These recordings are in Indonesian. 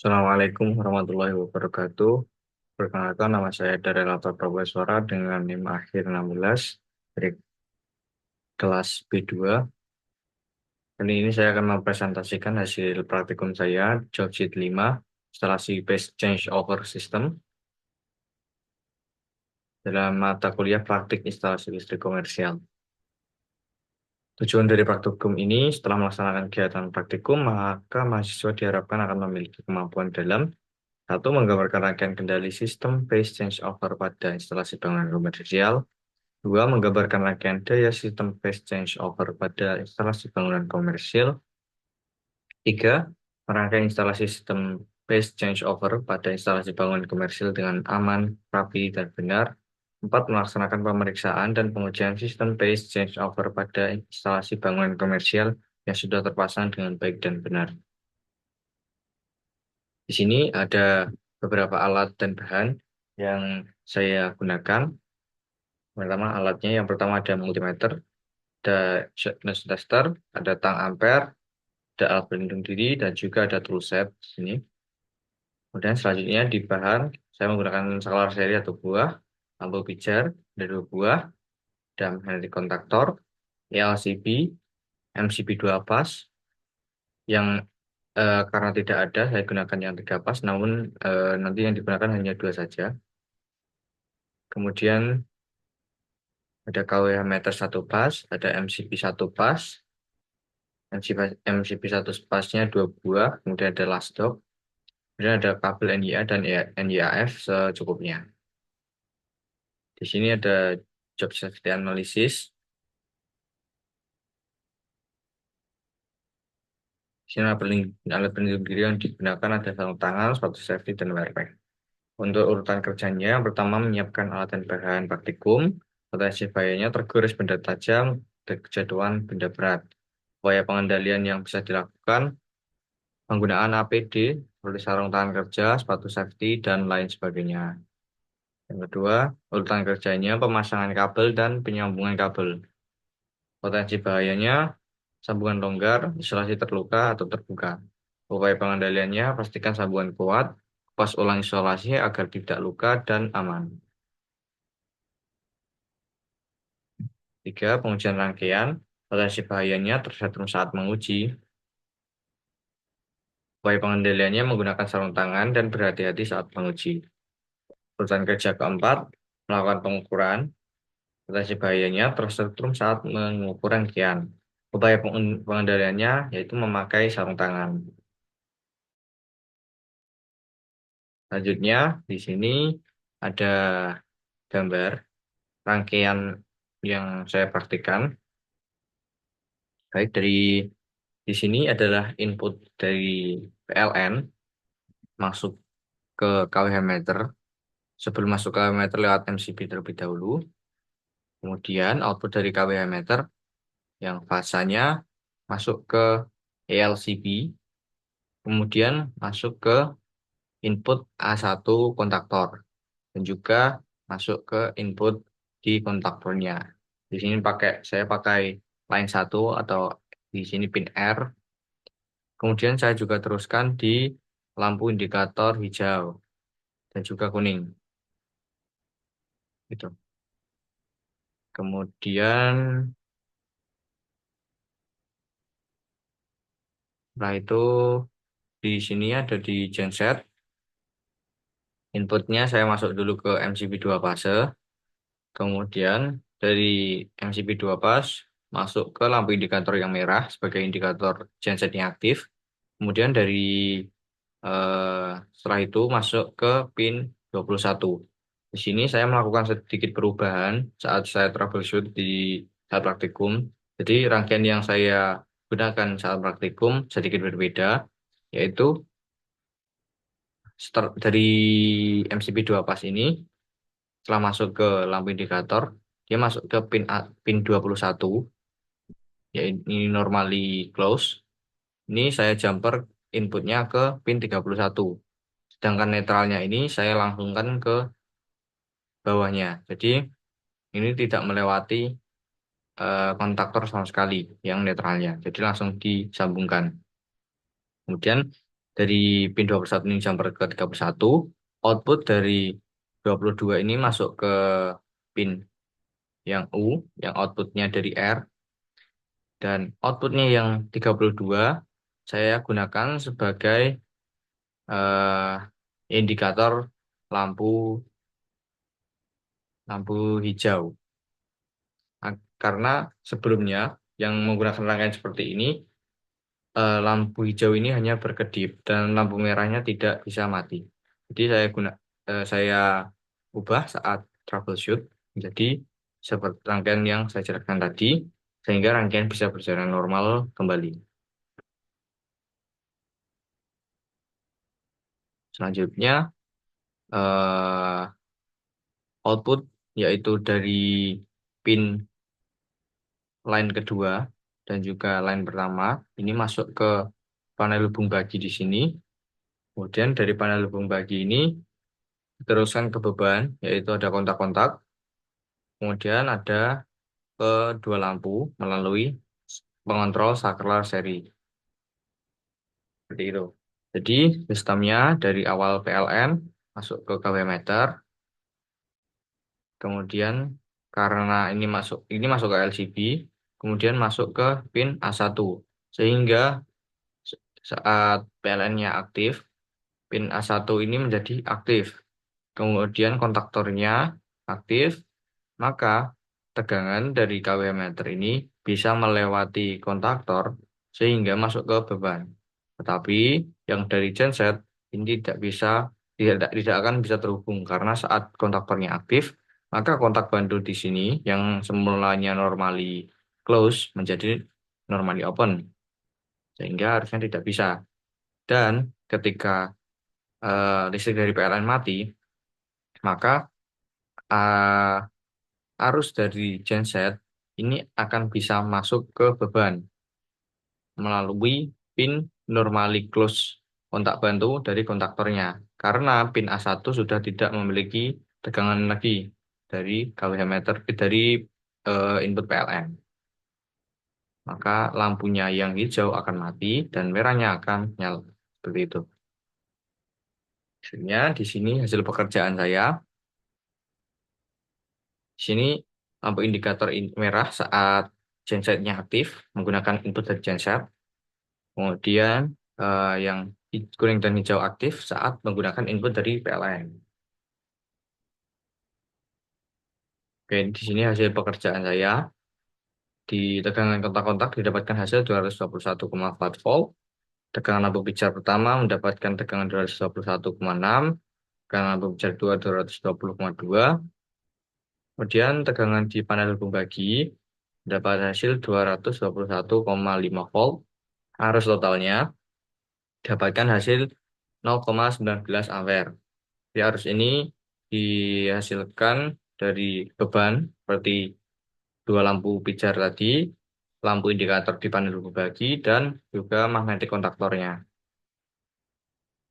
Assalamualaikum warahmatullahi wabarakatuh. Perkenalkan, nama saya Darelato Prabeswara dengan NIM akhir 16 dari kelas B2. Kali ini saya akan mempresentasikan hasil praktikum saya, job sheet 5, instalasi base changeover system dalam mata kuliah praktik instalasi listrik komersial. Tujuan dari praktikum ini, setelah melaksanakan kegiatan praktikum, maka mahasiswa diharapkan akan memiliki kemampuan dalam satu, menggambarkan rangkaian kendali sistem base changeover pada instalasi bangunan komersial. Dua, menggambarkan rangkaian daya sistem base changeover pada instalasi bangunan komersial. Tiga, merangkai instalasi sistem base changeover pada instalasi bangunan komersial dengan aman, rapi, dan benar. Empat, melaksanakan pemeriksaan dan pengujian sistem base changeover pada instalasi bangunan komersial yang sudah terpasang dengan baik dan benar. Di sini ada beberapa alat dan bahan yang saya gunakan. Pertama, alatnya yang pertama ada multimeter, ada shortness tester, ada tang ampere, ada alat pelindung diri, dan juga ada tool set di sini. Kemudian selanjutnya di bahan, saya menggunakan saklar seri atau buah, lampu pijar, ada 2 buah, dan magnetic kontaktor, LCB, MCB 2 pas, yang karena tidak ada, saya gunakan yang 3 pas, namun nanti yang digunakan hanya 2 saja. Kemudian ada KWH meter 1 pas, ada MCB 1 pas, MCB 1 pasnya 2 buah, kemudian ada last stop, kemudian ada kabel NIA dan NIAF secukupnya. Di sini ada job safety analysis. Di sini alat pelindung diri yang digunakan ada sarung tangan, sepatu safety, dan wearpack. Untuk urutan kerjanya, yang pertama menyiapkan alat dan bahan praktikum, potensi bahayanya tergores benda tajam, dan kejatuhan benda berat. Upaya pengendalian yang bisa dilakukan, penggunaan APD, seperti sarung tangan kerja, sepatu safety, dan lain sebagainya. Yang kedua, urutan kerjanya pemasangan kabel dan penyambungan kabel. Potensi bahayanya, sambungan longgar, isolasi terluka atau terbuka. Upaya pengendaliannya, pastikan sambungan kuat, kupas ulang isolasi agar tidak luka dan aman. Tiga, pengujian rangkaian, potensi bahayanya tersetrum saat menguji. Upaya pengendaliannya menggunakan sarung tangan dan berhati-hati saat menguji. Urutan kerja keempat, melakukan pengukuran, potensi bahayanya tersetrum saat mengukur rangkaian. Upaya pengendaliannya yaitu memakai sarung tangan. Selanjutnya, di sini ada gambar rangkaian yang saya praktikkan. Baik, di sini adalah input dari PLN masuk ke kWh meter. Sebelum masuk ke kWh meter lewat MCB terlebih dahulu. Kemudian output dari kWh meter yang fasanya masuk ke ELCB. Kemudian masuk ke input A1 kontaktor. Dan juga masuk ke input di kontaktornya. Di sini saya pakai line 1 atau di sini pin R. Kemudian saya juga teruskan di lampu indikator hijau dan juga kuning. Gitu. Kemudian setelah itu di sini ada di genset. Inputnya saya masuk dulu ke MCB 2 fase. Kemudian dari MCB 2 pas masuk ke lampu indikator yang merah sebagai indikator gensetnya aktif. Kemudian setelah itu masuk ke pin 21. Di sini saya melakukan sedikit perubahan saat saya troubleshoot di saat praktikum. Jadi rangkaian yang saya gunakan saat praktikum sedikit berbeda, yaitu dari MCB 2 pas ini, setelah masuk ke lampu indikator, dia masuk ke pin 21, ya ini normally close. Ini saya jumper inputnya ke pin 31. Sedangkan netralnya ini saya langsungkan ke bawahnya. Jadi ini tidak melewati kontaktor sama sekali yang netralnya. Jadi langsung disambungkan. Kemudian dari pin 21 ini jumper ke 31, output dari 22 ini masuk ke pin yang U, yang outputnya dari R, dan outputnya yang 32 saya gunakan sebagai indikator lampu lampu hijau. Karena sebelumnya yang menggunakan rangkaian seperti ini, lampu hijau ini hanya berkedip dan lampu merahnya tidak bisa mati. Jadi saya ubah saat troubleshoot menjadi seperti rangkaian yang saya jelaskan tadi, sehingga rangkaian bisa berjalan normal kembali. Selanjutnya, eh, output yaitu dari pin line kedua dan juga line pertama ini masuk ke panel hubung bagi di sini. Kemudian dari panel hubung bagi ini diteruskan ke beban, yaitu ada kontak-kontak. Kemudian ada ke dua lampu melalui pengontrol saklar seri. Seperti itu. Jadi sistemnya dari awal PLN masuk ke kW meter, kemudian karena ini masuk ke LCD, kemudian masuk ke pin A1, sehingga saat PLN-nya aktif, pin A1 ini menjadi aktif. Kemudian kontaktornya aktif, maka tegangan dari kW meter ini bisa melewati kontaktor sehingga masuk ke beban. Tetapi yang dari genset ini tidak akan bisa terhubung karena saat kontaktornya aktif, maka kontak bantu di sini yang semulanya normally close menjadi normally open sehingga harusnya tidak bisa. Dan ketika listrik dari PLN mati, maka arus dari genset ini akan bisa masuk ke beban melalui pin normally close kontak bantu dari kontaktornya. Karena pin A1 sudah tidak memiliki tegangan lagi dari kWh meter dari input PLN. Maka lampunya yang hijau akan mati dan merahnya akan nyala. Seperti itu. Hasilnya di sini hasil pekerjaan saya. Di sini lampu indikator merah saat gensetnya aktif menggunakan input dari genset. Kemudian yang kuning dan hijau aktif saat menggunakan input dari PLN. Oke, di sini hasil pekerjaan saya. Di tegangan kontak-kontak didapatkan hasil 221,4 volt. Tegangan lampu pijar pertama mendapatkan tegangan 221,6. Tegangan lampu pijar 2 220,2. Kemudian tegangan di panel hubung bagi dapat hasil 221,5 volt. Arus totalnya dapatkan hasil 0,19 ampere. Di arus ini dihasilkan dari beban seperti dua lampu pijar tadi, lampu indikator di panel hubung bagi, dan juga magnetic kontaktornya.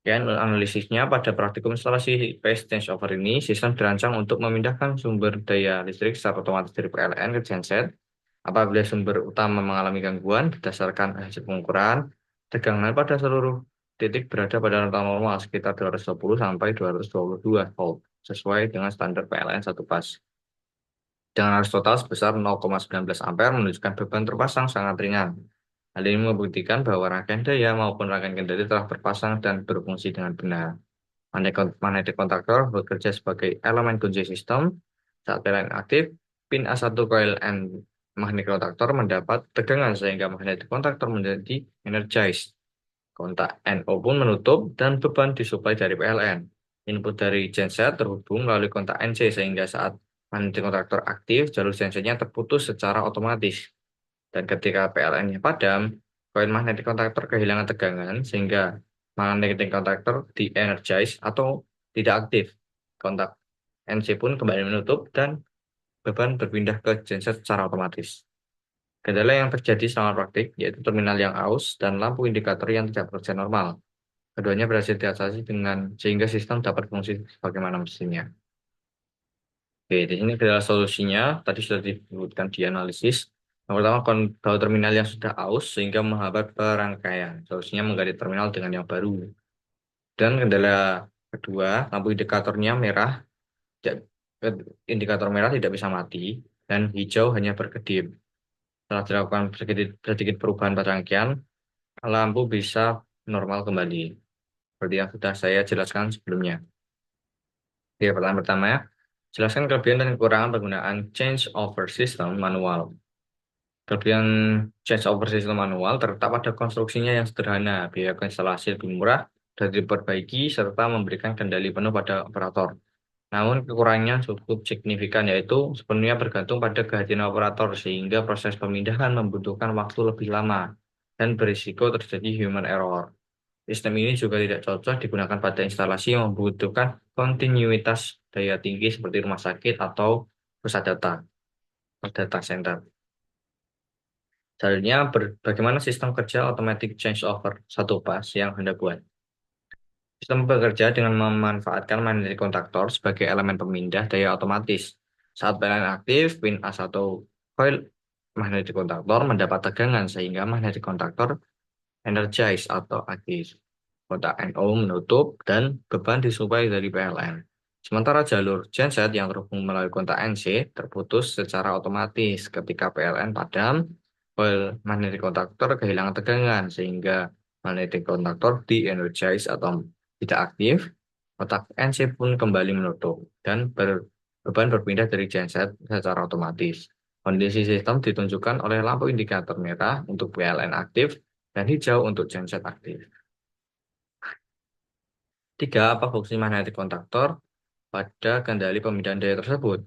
Dan analisisnya pada praktikum instalasi phase changeover ini, sistem dirancang untuk memindahkan sumber daya listrik secara otomatis dari PLN ke genset. Apabila sumber utama mengalami gangguan berdasarkan hasil pengukuran, tegangan pada seluruh titik berada pada rentang normal sekitar 220 sampai 222 volt sesuai dengan standar PLN satu pas. Dengan arus total sebesar 0,19 ampere menunjukkan beban terpasang sangat ringan. Hal ini membuktikan bahwa rangkaian daya maupun rangkaian kendali telah terpasang dan berfungsi dengan benar. Magnetic kontaktor bekerja sebagai elemen kunci sistem. Saat PLN aktif, pin A1 coil and magnetic kontaktor mendapat tegangan sehingga magnetic kontaktor menjadi energized. Kontak NO pun menutup dan beban disuplai dari PLN. Input dari genset terhubung melalui kontak NC sehingga saat magnetic kontaktor aktif, jalur gensetnya terputus secara otomatis. Dan ketika PLN-nya padam, koin magnetic kontaktor kehilangan tegangan sehingga magnetic kontaktor di-energize atau tidak aktif. Kontak NC pun kembali menutup dan beban berpindah ke genset secara otomatis. Kendala yang terjadi selama praktik yaitu terminal yang aus dan lampu indikator yang tidak bekerja normal. Keduanya berhasil diatasi dengan sehingga sistem dapat fungsi sebagaimana mestinya. Oke, di sini adalah solusinya. Tadi sudah disebutkan di analisis. Yang pertama, tahu terminal yang sudah aus sehingga menghambat perangkaian. Solusinya mengganti terminal dengan yang baru. Dan kendala kedua, lampu indikatornya merah, tidak, indikator merah tidak bisa mati, dan hijau hanya berkedip. Setelah dilakukan sedikit perubahan pada rangkaian, lampu bisa normal kembali. Seperti yang sudah saya jelaskan sebelumnya. Oke, pertanyaan pertama ya. Jelaskan kelebihan dan kekurangan penggunaan change over system manual. Kelebihan change over system manual terletak pada konstruksinya yang sederhana, biaya instalasi lebih murah, dan diperbaiki, serta memberikan kendali penuh pada operator. Namun kekurangannya cukup signifikan, yaitu sepenuhnya bergantung pada kehadiran operator, sehingga proses pemindahan membutuhkan waktu lebih lama dan berisiko terjadi human error. Sistem ini juga tidak cocok digunakan pada instalasi yang membutuhkan kontinuitas daya tinggi seperti rumah sakit atau pusat data center. Selanjutnya, bagaimana sistem kerja automatic changeover satu pas yang Anda buat? Sistem bekerja dengan memanfaatkan magnetic contactor sebagai elemen pemindah daya otomatis. Saat PLN aktif, pin A1 coil magnetic contactor mendapat tegangan sehingga magnetic contactor energize atau aktif. Kotak NO menutup dan beban disuplai dari PLN. Sementara jalur genset yang terhubung melalui kontak NC terputus secara otomatis ketika PLN padam, coil magnetic contactor kehilangan tegangan sehingga magnetic contactor di-energize atau tidak aktif, kotak NC pun kembali menutup dan beban berpindah dari genset secara otomatis. Kondisi sistem ditunjukkan oleh lampu indikator merah untuk PLN aktif dan hijau untuk genset aktif. Tiga, apa fungsi magnetic contactor pada kendali pemindahan daya tersebut?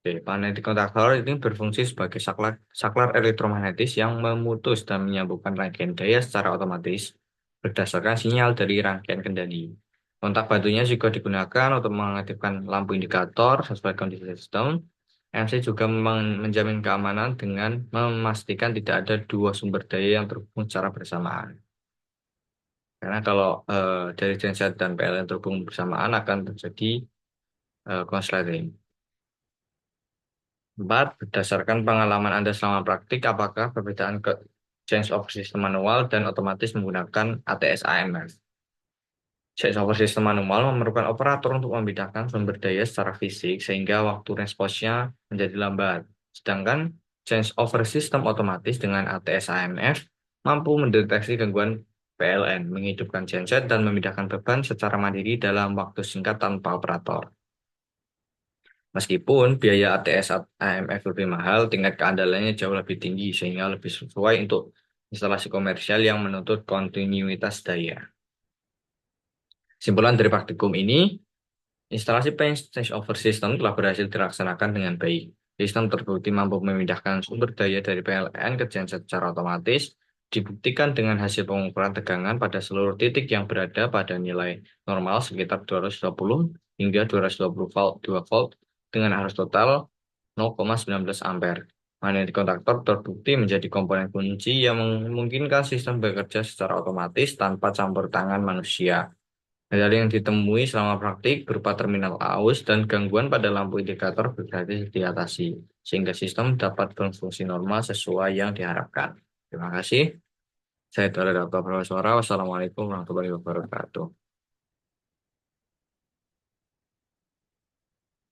Oke, magnetic contactor ini berfungsi sebagai saklar elektromagnetis yang memutus dan menyambungkan rangkaian daya secara otomatis berdasarkan sinyal dari rangkaian kendali. Kontak batunya juga digunakan untuk mengaktifkan lampu indikator sesuai kondisi sistem. MC juga menjamin keamanan dengan memastikan tidak ada dua sumber daya yang terhubung secara bersamaan. Karena kalau dari genset dan PLN terhubung bersamaan akan terjadi konsleting. 4. Berdasarkan pengalaman Anda selama praktik, apakah perbedaan ke change of system manual dan otomatis menggunakan ATS AMF? Change over system manual memerlukan operator untuk memindahkan sumber daya secara fisik sehingga waktu responsnya menjadi lambat. Sedangkan change over system otomatis dengan ATS AMF mampu mendeteksi gangguan PLN, menghidupkan genset dan memindahkan beban secara mandiri dalam waktu singkat tanpa operator. Meskipun biaya ATS AMF lebih mahal, tingkat keandalannya jauh lebih tinggi sehingga lebih sesuai untuk instalasi komersial yang menuntut kontinuitas daya. Simpulan dari praktikum ini, instalasi change over system telah berhasil dilaksanakan dengan baik. Sistem terbukti mampu memindahkan sumber daya dari PLN ke genset secara otomatis, dibuktikan dengan hasil pengukuran tegangan pada seluruh titik yang berada pada nilai normal sekitar 220 hingga 220 volt, 2 volt dengan arus total 0,19 ampere. Magnetic contactor terbukti menjadi komponen kunci yang memungkinkan sistem bekerja secara otomatis tanpa campur tangan manusia. Hal yang ditemui selama praktik berupa terminal aus dan gangguan pada lampu indikator bergratis diatasi, sehingga sistem dapat berfungsi normal sesuai yang diharapkan. Terima kasih. Saya Dr. Profesor. Wassalamualaikum warahmatullahi wabarakatuh.